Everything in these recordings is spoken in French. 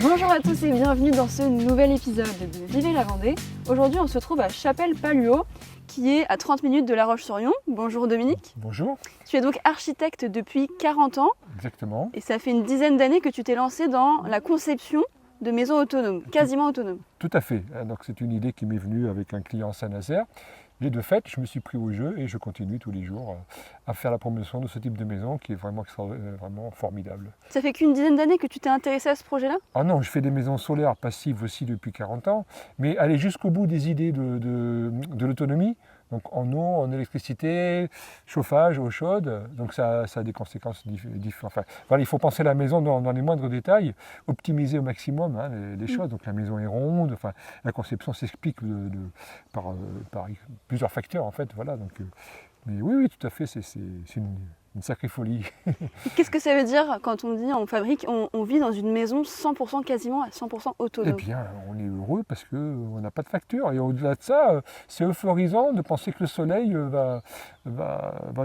Bonjour à tous et bienvenue dans ce nouvel épisode de Vivez la Vendée. Aujourd'hui on se trouve à Chapelle-Palluau qui est à 30 minutes de La Roche-sur-Yon. Bonjour Dominique. Bonjour. Tu es donc architecte depuis 40 ans. Exactement. Et ça fait une dizaine d'années que tu t'es lancé dans la conception de maisons autonomes, quasiment autonomes. Tout à fait. Donc c'est une idée qui m'est venue avec un client Saint-Nazaire. Et de fait, je me suis pris au jeu et je continue tous les jours à faire la promotion de ce type de maison qui est vraiment, vraiment formidable. Ça fait qu'une dizaine d'années que tu t'es intéressé à ce projet-là ? Ah non, je fais des maisons solaires passives aussi depuis 40 ans, mais aller jusqu'au bout des idées de l'autonomie, donc en eau, en électricité, chauffage, eau chaude, donc ça a des conséquences différentes. Enfin, voilà, il faut penser la maison dans les moindres détails, optimiser au maximum les choses. Donc la maison est ronde, enfin, la conception s'explique par plusieurs facteurs en fait. Voilà, donc, mais oui, tout à fait, c'est une sacrée folie. Qu'est-ce que ça veut dire quand on dit on fabrique, on vit dans une maison 100% quasiment à 100% autonome ? Eh bien, on est heureux parce qu'on n'a pas de facture. Et au-delà de ça, c'est euphorisant de penser que le soleil va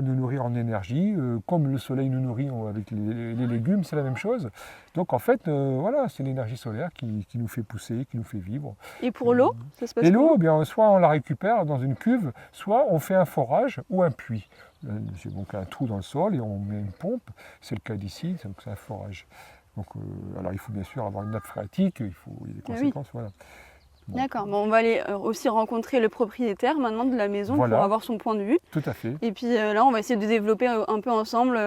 nous nourrir en énergie. Comme le soleil nous nourrit avec les légumes, c'est la même chose. Donc en fait, voilà, c'est l'énergie solaire qui nous fait pousser, qui nous fait vivre. Et pour l'eau, ça se passe Et l'eau, comment ? eh bien, soit on la récupère dans une cuve, soit on fait un forage ou un puits. C'est donc un trou dans le sol et on met une pompe, c'est le cas d'ici, donc c'est un forage. Donc, alors il faut bien sûr avoir une nappe phréatique, il y a des conséquences, voilà. Bon. D'accord, bon, on va aller aussi rencontrer le propriétaire maintenant de la maison Voilà. pour avoir son point de vue. Tout à fait. Et puis là, on va essayer de développer un peu ensemble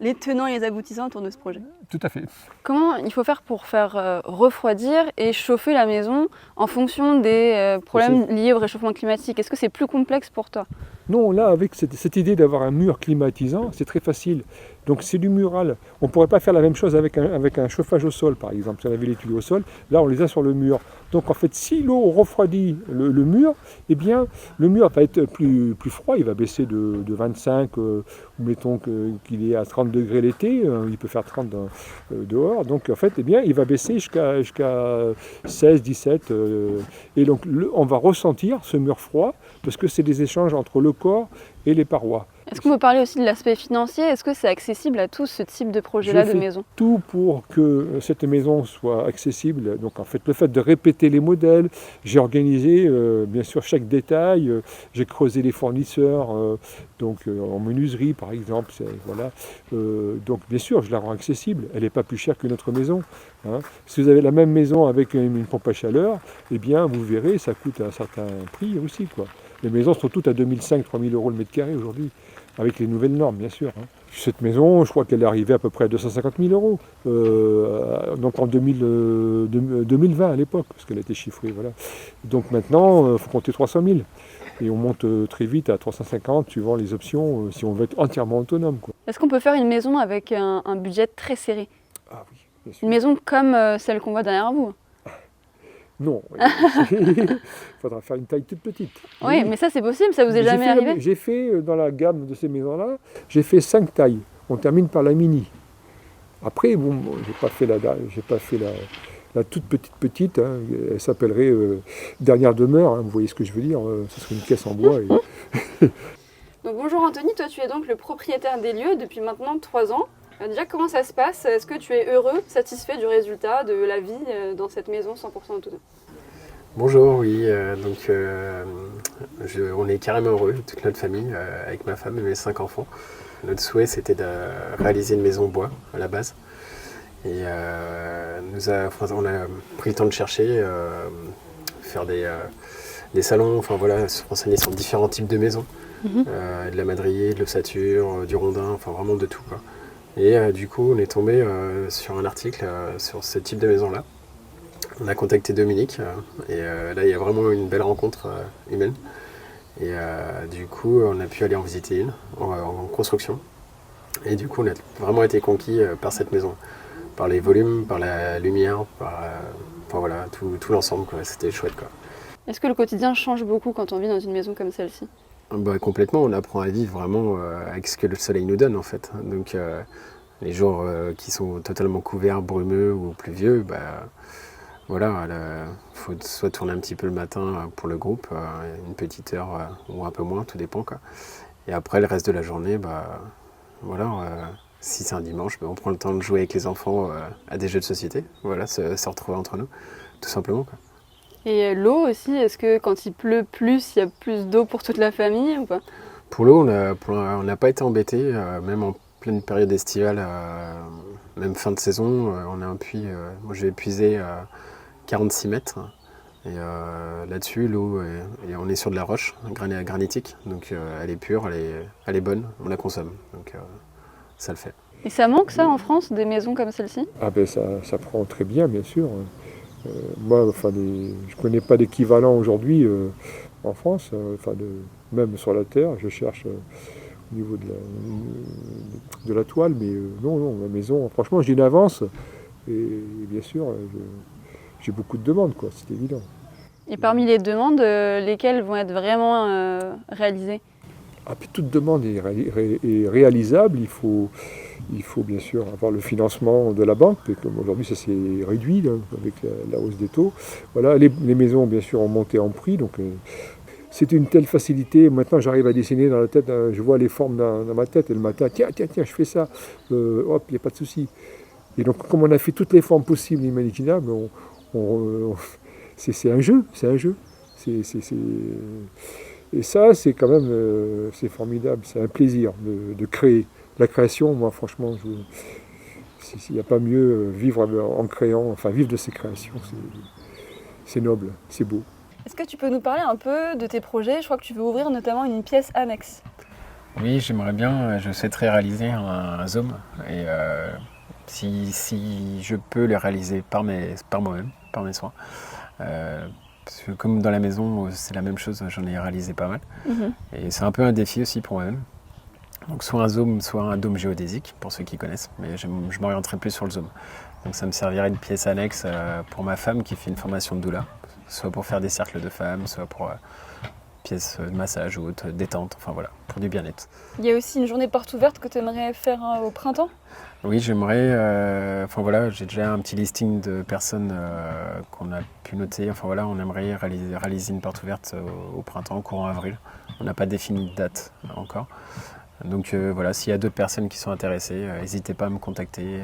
les tenants et les aboutissants autour de ce projet. Tout à fait. Comment il faut faire pour faire refroidir et chauffer la maison en fonction des problèmes liés au réchauffement climatique ? Est-ce que c'est plus complexe pour toi ? Non, là, avec cette idée d'avoir un mur climatisant, c'est très facile. Donc c'est du mural. On ne pourrait pas faire la même chose avec un chauffage au sol, par exemple. Si on avait les tuyaux au sol, là, on les a sur le mur. Donc en fait, si l'eau refroidit le mur, eh bien, le mur va être plus froid. Il va baisser de 25, ou mettons qu'il est à 30 degrés l'été. Il peut faire 30 dehors. Donc en fait, eh bien, il va baisser jusqu'à 16, 17. Et donc on va ressentir ce mur froid parce que c'est des échanges entre le corps et les parois. Est-ce qu'on peut parler aussi de l'aspect financier ? Est-ce que c'est accessible à tous ce type de projet-là de maison ? Tout pour que cette maison soit accessible. Donc en fait, le fait de répéter les modèles, j'ai organisé bien sûr chaque détail, j'ai creusé les fournisseurs, en menuiserie par exemple. Voilà. Donc bien sûr, je la rends accessible. Elle n'est pas plus chère qu'une autre maison. Hein. Si vous avez la même maison avec une pompe à chaleur, eh bien vous verrez, ça coûte un certain prix aussi, quoi. Les maisons sont toutes à 2005-3000 € le mètre carré aujourd'hui, avec les nouvelles normes, bien sûr. Hein. Cette maison, je crois qu'elle est arrivée à peu près à 250 000 €, donc en 2020 à l'époque, parce qu'elle a été chiffrée. Voilà. Donc maintenant, il faut compter 300 000. Et on monte très vite à 350, suivant les options, si on veut être entièrement autonome, quoi. Est-ce qu'on peut faire une maison avec un budget très serré ? Ah oui, bien sûr. Une maison comme celle qu'on voit derrière vous ? Non, il faudra faire une taille toute petite. Oui, mais ça c'est possible, ça vous est jamais arrivé ? J'ai fait, dans la gamme de ces maisons-là, j'ai fait 5 tailles. On termine par la mini. Après, bon, j'ai pas fait la toute petite, hein. Elle s'appellerait dernière demeure, hein. Vous voyez ce que je veux dire, ce serait une pièce en bois. Donc, bonjour Anthony, toi tu es donc le propriétaire des lieux depuis maintenant 3 ans. Déjà, comment ça se passe ? Est-ce que tu es heureux, satisfait du résultat, de la vie dans cette maison 100% autonome ? Bonjour, oui, on est carrément heureux, toute notre famille, avec ma femme et mes 5 enfants. Notre souhait, c'était de réaliser une maison en bois, à la base. Et on a pris le temps de chercher, faire des salons, enfin voilà, se renseigner sur différents types de maisons. De la madrier, de l'ossature, du rondin, enfin vraiment de tout, quoi. Et du coup, on est tombé sur un article sur ce type de maison-là. On a contacté Dominique et là, il y a vraiment une belle rencontre humaine. Et du coup, on a pu aller en visiter une en construction. Et du coup, on a vraiment été conquis par cette maison, par les volumes, par la lumière, enfin voilà, tout l'ensemble, quoi. C'était chouette, quoi. Est-ce que le quotidien change beaucoup quand on vit dans une maison comme celle-ci ? Bah, complètement, on apprend à vivre vraiment avec ce que le soleil nous donne en fait. Donc les jours qui sont totalement couverts, brumeux ou pluvieux, bah, voilà, il faut soit tourner un petit peu le matin pour le groupe, une petite heure ou un peu moins, tout dépend, quoi. Et après le reste de la journée, bah, voilà, Si c'est un dimanche, on prend le temps de jouer avec les enfants à des jeux de société. Voilà, se retrouver entre nous, tout simplement, quoi. Et l'eau aussi, est-ce que quand il pleut plus, il y a plus d'eau pour toute la famille ou pas? Pour l'eau, on n'a pas été embêtés, même en pleine période estivale, même fin de saison, on a un puits, moi je vais puiser 46 mètres. Et là-dessus, l'eau, et on est sur de la roche granitique, donc elle est pure, elle est bonne, on la consomme, donc ça le fait. Et ça manque ça en France, des maisons comme celle-ci? Ah ben ça prend très bien, bien sûr. Moi, je connais pas d'équivalent aujourd'hui en France, même sur la Terre, je cherche au niveau de la toile, mais non, ma maison, franchement, j'ai une avance, et bien sûr, j'ai beaucoup de demandes, quoi, c'est évident. Et parmi les demandes, lesquelles vont être vraiment réalisées? Ah, puis toute demande est réalisable, il faut bien sûr avoir le financement de la banque, et comme aujourd'hui ça s'est réduit là, avec la hausse des taux. Voilà, les maisons bien sûr ont monté en prix, donc c'était une telle facilité. Maintenant j'arrive à dessiner dans la tête, je vois les formes dans ma tête, et le matin, tiens, je fais ça, hop, il n'y a pas de souci. Et donc comme on a fait toutes les formes possibles et imaginables, c'est un jeu. Et ça, c'est quand même c'est formidable, c'est un plaisir de créer. La création, moi franchement, s'il n'y a pas mieux, vivre en créant, enfin vivre de ses créations, c'est noble, c'est beau. Est-ce que tu peux nous parler un peu de tes projets? Je crois que tu veux ouvrir notamment une pièce annexe. Oui, j'aimerais bien, je souhaiterais réaliser un Zoom, et si je peux le réaliser par moi-même, par mes soins. Parce que comme dans la maison, c'est la même chose, j'en ai réalisé pas mal. Et c'est un peu un défi aussi pour moi-même. Donc soit un Zoom, soit un dôme géodésique, pour ceux qui connaissent, mais je m'orienterai plus sur le Zoom. Donc ça me servirait de pièce annexe pour ma femme qui fait une formation de doula, soit pour faire des cercles de femmes, soit pour pièces de massage ou autre, détente, enfin voilà, pour du bien-être. Il y a aussi une journée porte ouverte que tu aimerais faire au printemps? Oui, j'aimerais, enfin voilà, j'ai déjà un petit listing de personnes qu'on a pu noter. Enfin voilà, on aimerait réaliser une porte ouverte au printemps, courant avril. On n'a pas défini de date encore. Donc voilà, s'il y a d'autres personnes qui sont intéressées, n'hésitez pas à me contacter.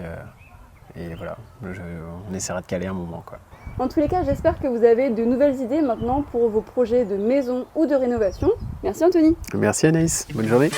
Et voilà, on essaiera de caler un moment, quoi. En tous les cas, j'espère que vous avez de nouvelles idées maintenant pour vos projets de maison ou de rénovation. Merci Anthony. Merci Anaïs, bonne journée.